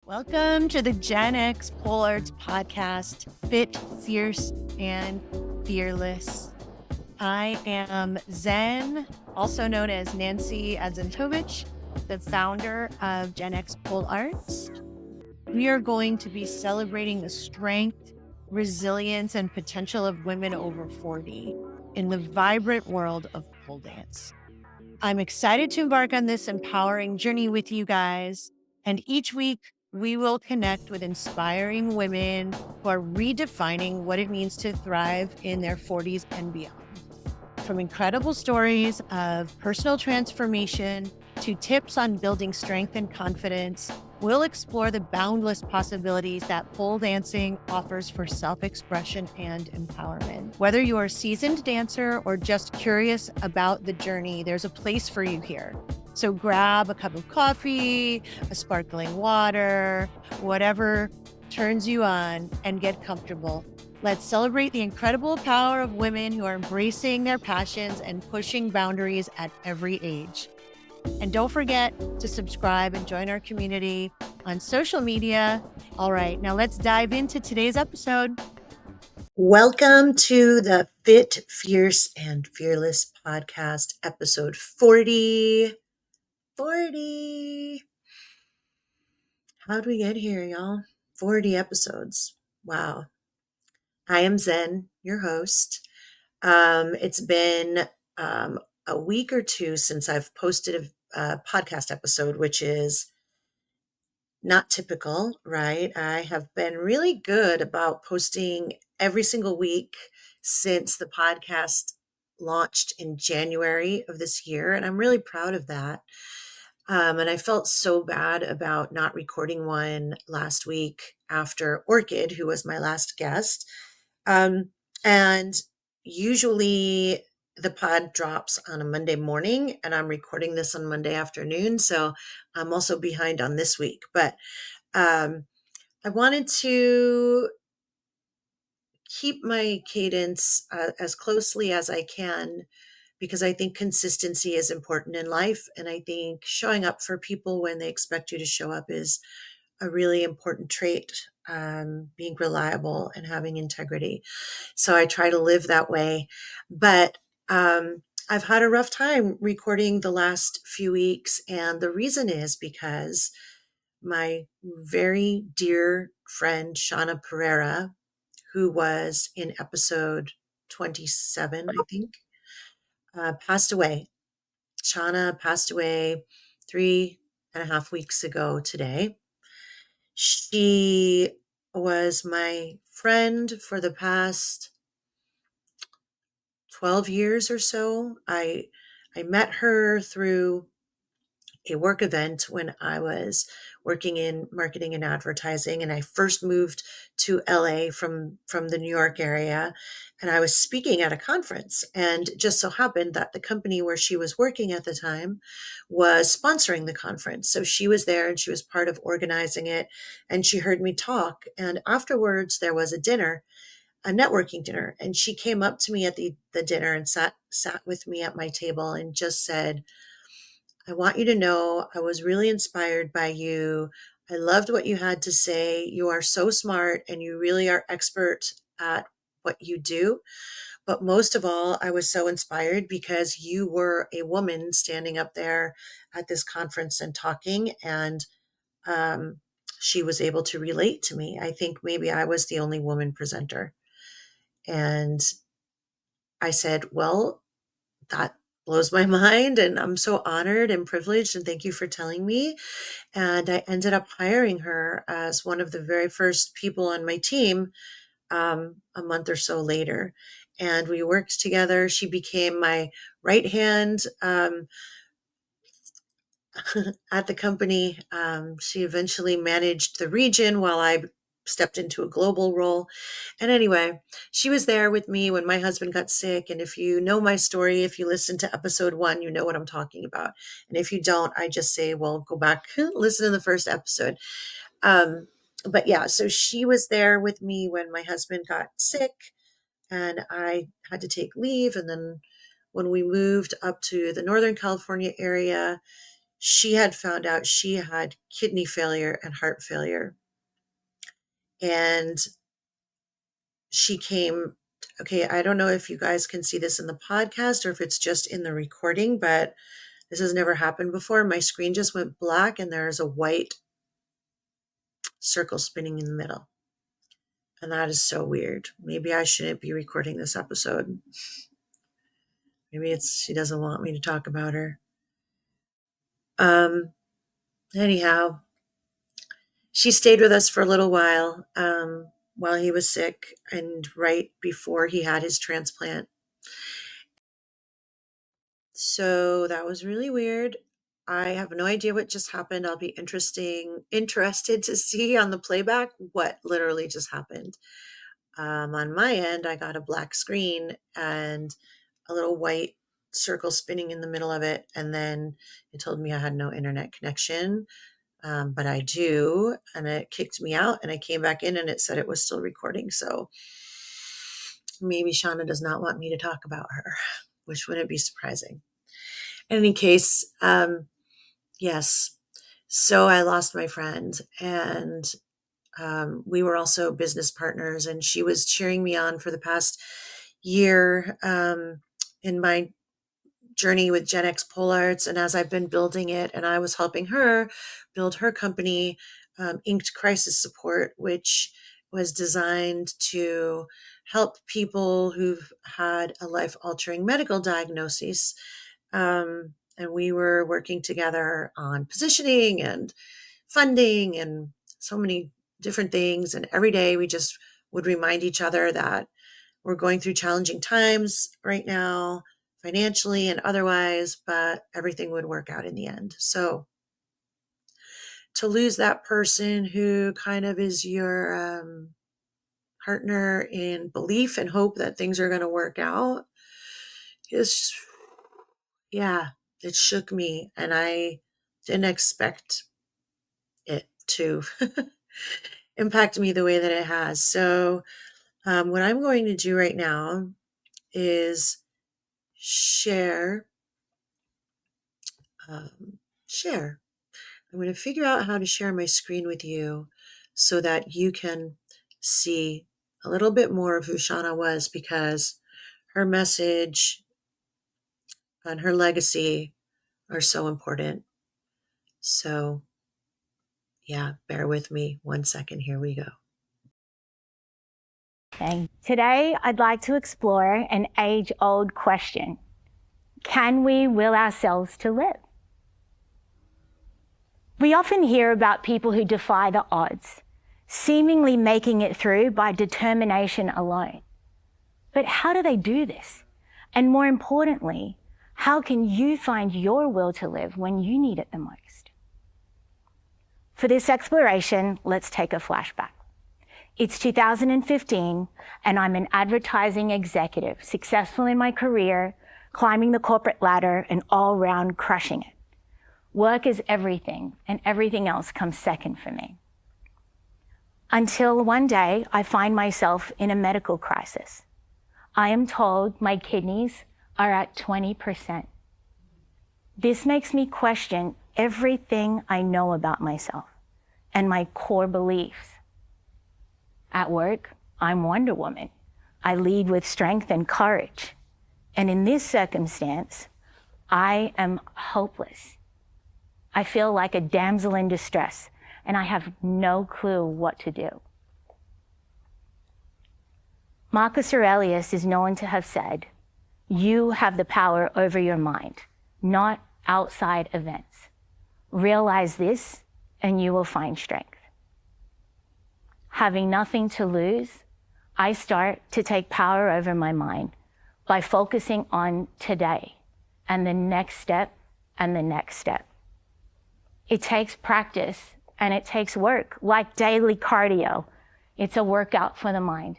Welcome to the Gen X Pole Arts podcast, Fit, Fierce, and Fearless. I am Zen, also known as Nancy Adzentovich, the founder of Gen X Pole Arts. We are going to be celebrating the strength, resilience, and potential of women over 40 in the vibrant world of pole dance. I'm excited to embark on this empowering journey with you guys. And each week, we will connect with inspiring women who are redefining what it means to thrive in their 40s and beyond. From incredible stories of personal transformation to tips on building strength and confidence, we'll explore the boundless possibilities that pole dancing offers for self-expression and empowerment. Whether you're a seasoned dancer or just curious about the journey, there's a place for you here. So grab a cup of coffee, a sparkling water, whatever turns you on, and get comfortable. Let's celebrate the incredible power of women who are embracing their passions and pushing boundaries at every age. And don't forget to subscribe and join our community on social media. All right, now let's dive into today's episode. Welcome to the Fit, Fierce, and Fearless podcast, episode 40. 40. How'd we get here, y'all? 40 episodes. Wow. I am Zen, your host. It's been a week or two since I've posted a podcast episode, which is not typical, right? I have been really good about posting every single week since the podcast launched in January of this year. And I'm really proud of that. And I felt so bad about not recording one last week after Orchid, who was my last guest. And usually the pod drops on a Monday morning, and I'm recording this on Monday afternoon. So I'm also behind on this week. But I wanted to keep my cadence as closely as I can because I think consistency is important in life. And I think showing up for people when they expect you to show up is a really important trait, being reliable and having integrity. So I try to live that way. But I've had a rough time recording the last few weeks. And the reason is because my very dear friend, Shana Pereira, who was in episode 27, I think, passed away. Shana passed away 3.5 weeks ago today. She was my friend for the past 12 years or so. I met her through a work event when I was working in marketing and advertising, and I first moved to LA from the New York area, and I was speaking at a conference, and it just so happened that the company where she was working at the time was sponsoring the conference. So she was there and she was part of organizing it, and she heard me talk, and afterwards there was a networking dinner, and she came up to me at the dinner and sat with me at my table and just said, I want you to know I was really inspired by you. I loved what you had to say. You are so smart and you really are expert at what you do. But most of all, I was so inspired because you were a woman standing up there at this conference and talking, and she was able to relate to me. I think maybe I was the only woman presenter. And I said, well, that blows my mind, and I'm so honored and privileged, and thank you for telling me. And I ended up hiring her as one of the very first people on my team a month or so later. And we worked together. She became my right hand at the company. She eventually managed the region while I stepped into a global role. And anyway, she was there with me when my husband got sick. And if you know my story, if you listen to episode 1, you know what I'm talking about. And if you don't, I just say, well, go back, listen to the first episode. But yeah, so she was there with me when my husband got sick and I had to take leave. And then when we moved up to the Northern California area, she had found out she had kidney failure and heart failure. And she came, okay, I don't know if you guys can see this in the podcast or if it's just in the recording, but this has never happened before. My screen just went black and there's a white circle spinning in the middle. And that is so weird. Maybe I shouldn't be recording this episode. Maybe she doesn't want me to talk about her. Anyhow, she stayed with us for a little while he was sick and right before he had his transplant. So that was really weird. I have no idea what just happened. I'll be interested to see on the playback what literally just happened. On my end, I got a black screen and a little white circle spinning in the middle of it. And then it told me I had no internet connection, but I do. And it kicked me out and I came back in and it said it was still recording. So maybe Shana does not want me to talk about her, which wouldn't be surprising. In any case, yes. So I lost my friend and we were also business partners, and she was cheering me on for the past year in my journey with Gen X Pole Arts. And as I've been building it, and I was helping her build her company, Inked Crisis Support, which was designed to help people who've had a life-altering medical diagnosis. And we were working together on positioning and funding and so many different things. And every day we just would remind each other that we're going through challenging times right now, financially and otherwise, but everything would work out in the end. So to lose that person who kind of is your partner in belief and hope that things are going to work out is, yeah, it shook me. And I didn't expect it to impact me the way that it has. So what I'm going to do right now is share. I'm going to figure out how to share my screen with you so that you can see a little bit more of who Shana was, because her message and her legacy are so important. So yeah, bear with me 1 second. Here we go. Today, I'd like to explore an age-old question. Can we will ourselves to live? We often hear about people who defy the odds, seemingly making it through by determination alone. But how do they do this? And more importantly, how can you find your will to live when you need it the most? For this exploration, let's take a flashback. It's 2015, and I'm an advertising executive, successful in my career, climbing the corporate ladder, and all round crushing it. Work is everything, and everything else comes second for me. Until one day, I find myself in a medical crisis. I am told my kidneys are at 20%. This makes me question everything I know about myself and my core beliefs. At work, I'm Wonder Woman. I lead with strength and courage. And in this circumstance, I am hopeless. I feel like a damsel in distress, and I have no clue what to do. Marcus Aurelius is known to have said, "You have the power over your mind, not outside events. Realize this, and you will find strength." Having nothing to lose, I start to take power over my mind by focusing on today and the next step and the next step. It takes practice and it takes work, like daily cardio. It's a workout for the mind.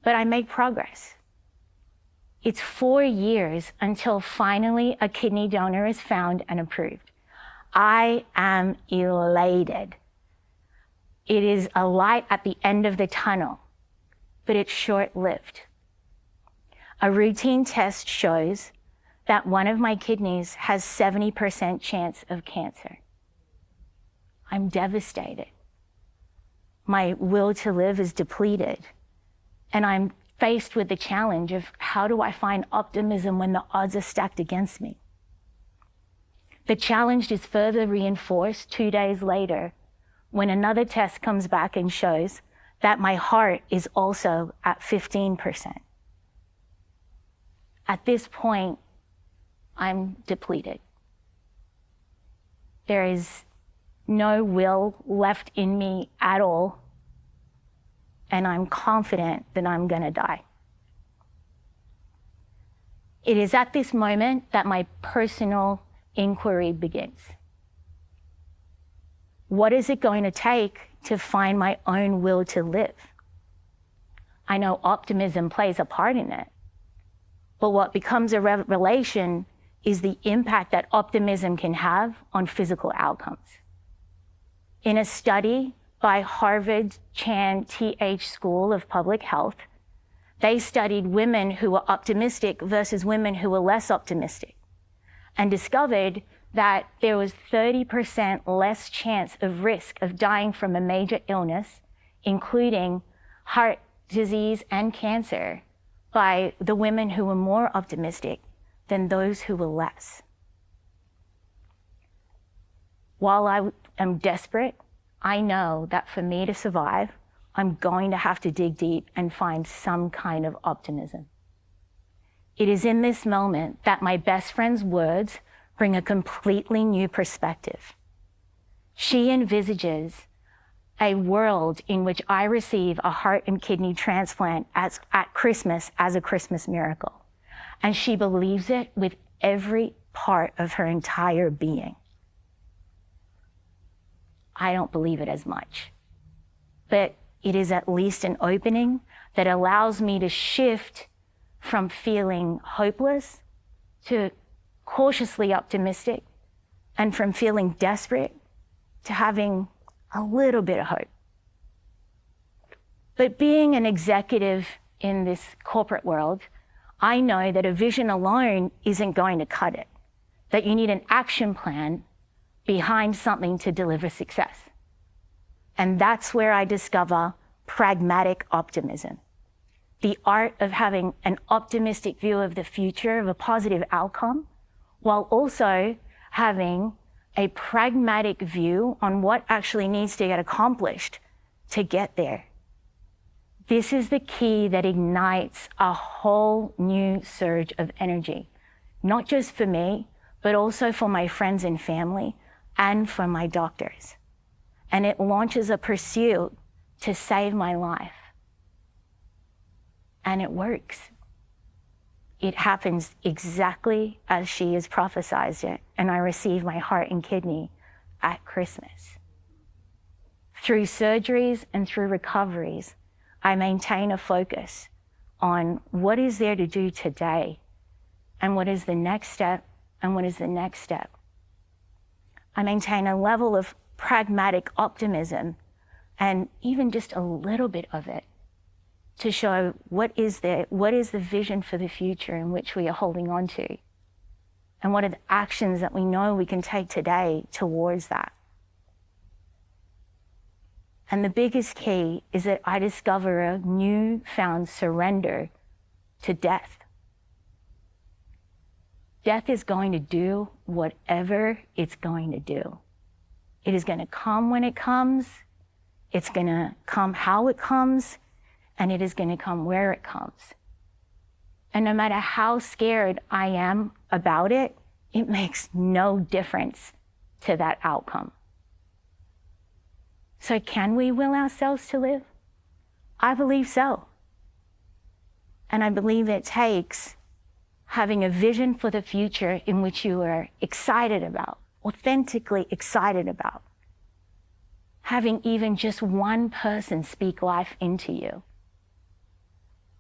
But I make progress. It's 4 years until finally a kidney donor is found and approved. I am elated. It is a light at the end of the tunnel, but it's short-lived. A routine test shows that one of my kidneys has 70% chance of cancer. I'm devastated. My will to live is depleted. And I'm faced with the challenge of how do I find optimism when the odds are stacked against me? The challenge is further reinforced 2 days later when another test comes back and shows that my heart is also at 15%. At this point, I'm depleted. There is no will left in me at all, and I'm confident that I'm going to die. It is at this moment that my personal inquiry begins. What is it going to take to find my own will to live? I know optimism plays a part in it, but what becomes a revelation is the impact that optimism can have on physical outcomes. In a study by Harvard Chan Th School of Public Health, they studied women who were optimistic versus women who were less optimistic and discovered that there was 30% less chance of risk of dying from a major illness, including heart disease and cancer, by the women who were more optimistic than those who were less. While I am desperate, I know that for me to survive, I'm going to have to dig deep and find some kind of optimism. It is in this moment that my best friend's words bring a completely new perspective. She envisages a world in which I receive a heart and kidney transplant at Christmas as a Christmas miracle. And she believes it with every part of her entire being. I don't believe it as much, but it is at least an opening that allows me to shift from feeling hopeless to cautiously optimistic, and from feeling desperate to having a little bit of hope. But being an executive in this corporate world, I know that a vision alone isn't going to cut it, that you need an action plan behind something to deliver success. And that's where I discover pragmatic optimism, the art of having an optimistic view of the future, of a positive outcome, while also having a pragmatic view on what actually needs to get accomplished to get there. This is the key that ignites a whole new surge of energy, not just for me, but also for my friends and family and for my doctors. And it launches a pursuit to save my life. And it works. It happens exactly as she has prophesized it, and I receive my heart and kidney at Christmas. Through surgeries and through recoveries, I maintain a focus on what is there to do today, and what is the next step, and what is the next step. I maintain a level of pragmatic optimism, and even just a little bit of it, to show what is the vision for the future in which we are holding on to, and what are the actions that we know we can take today towards that. And the biggest key is that I discover a newfound surrender to death. Death is going to do whatever it's going to do. It is going to come when it comes, it's going to come how it comes, and it is going to come where it comes. And no matter how scared I am about it, it makes no difference to that outcome. So can we will ourselves to live? I believe so. And I believe it takes having a vision for the future in which you are excited about, authentically excited about. Having even just one person speak life into you.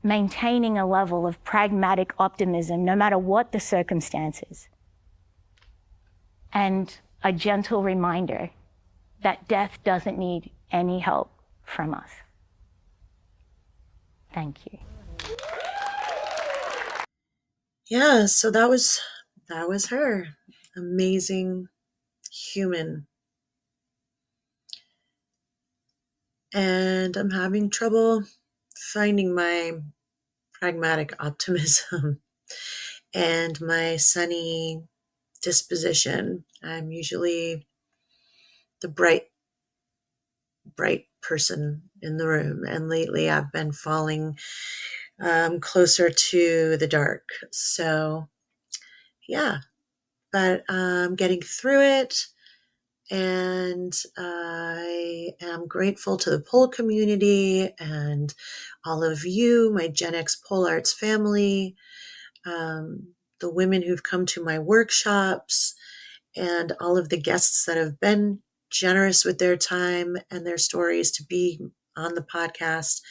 Maintaining a level of pragmatic optimism no matter what the circumstances. And a gentle reminder that death doesn't need any help from us. Thank you. Yeah, so that was that was her. Amazing human. And I'm having trouble finding my pragmatic optimism and my sunny disposition. I'm usually the bright person in the room, and lately I've been falling closer to the dark. So yeah, but I'm getting through it, and I am grateful to the pole community and all of you, my Gen X Pole Arts family, the women who've come to my workshops, and all of the guests that have been generous with their time and their stories to be on the podcast.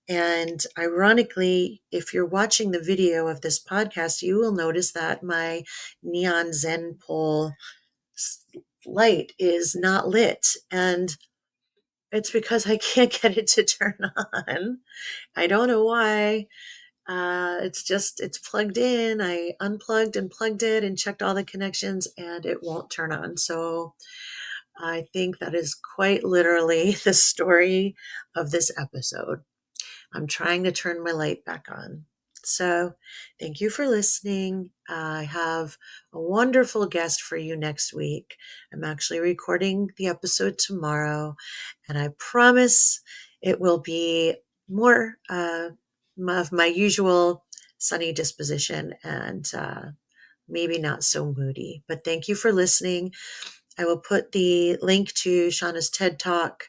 And ironically, if you're watching the video of this podcast, you will notice that my neon Zen Pole light is not lit. And it's because I can't get it to turn on. I don't know why. It's plugged in. I unplugged and plugged it and checked all the connections, and it won't turn on. So I think that is quite literally the story of this episode. I'm trying to turn my light back on. So thank you for listening. I have a wonderful guest for you next week. I'm actually recording the episode tomorrow, and I promise it will be more of my usual sunny disposition and maybe not so moody. But thank you for listening. I will put the link to Shana's TED Talk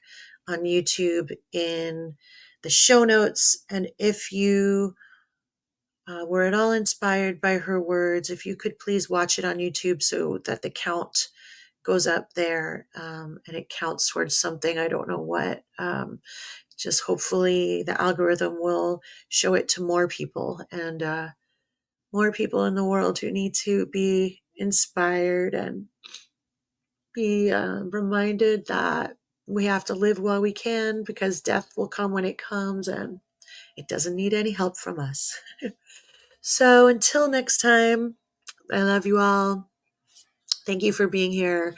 on YouTube in the show notes. And if you were at all inspired by her words, if you could please watch it on YouTube so that the count goes up there and it counts towards something. I don't know what. Just hopefully the algorithm will show it to more people, and more people in the world who need to be inspired and be reminded that we have to live while we can, because death will come when it comes and it doesn't need any help from us. So until next time, I love you all. Thank you for being here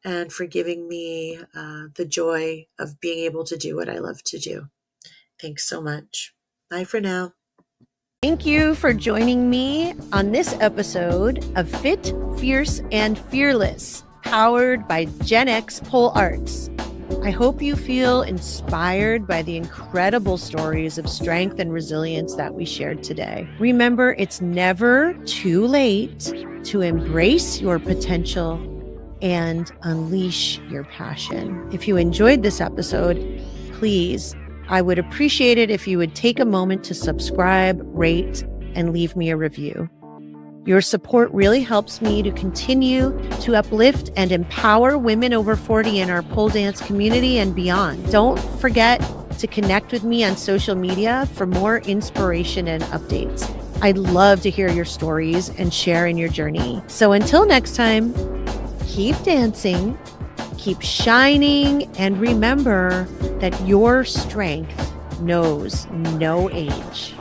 and for giving me the joy of being able to do what I love to do. Thanks so much. Bye for now. Thank you for joining me on this episode of Fit, Fierce, and Fearless, powered by Gen X Pole Arts. I hope you feel inspired by the incredible stories of strength and resilience that we shared today. Remember, it's never too late to embrace your potential and unleash your passion. If you enjoyed this episode, please, I would appreciate it if you would take a moment to subscribe, rate, and leave me a review. Your support really helps me to continue to uplift and empower women over 40 in our pole dance community and beyond. Don't forget to connect with me on social media for more inspiration and updates. I'd love to hear your stories and share in your journey. So until next time, keep dancing, keep shining, and remember that your strength knows no age.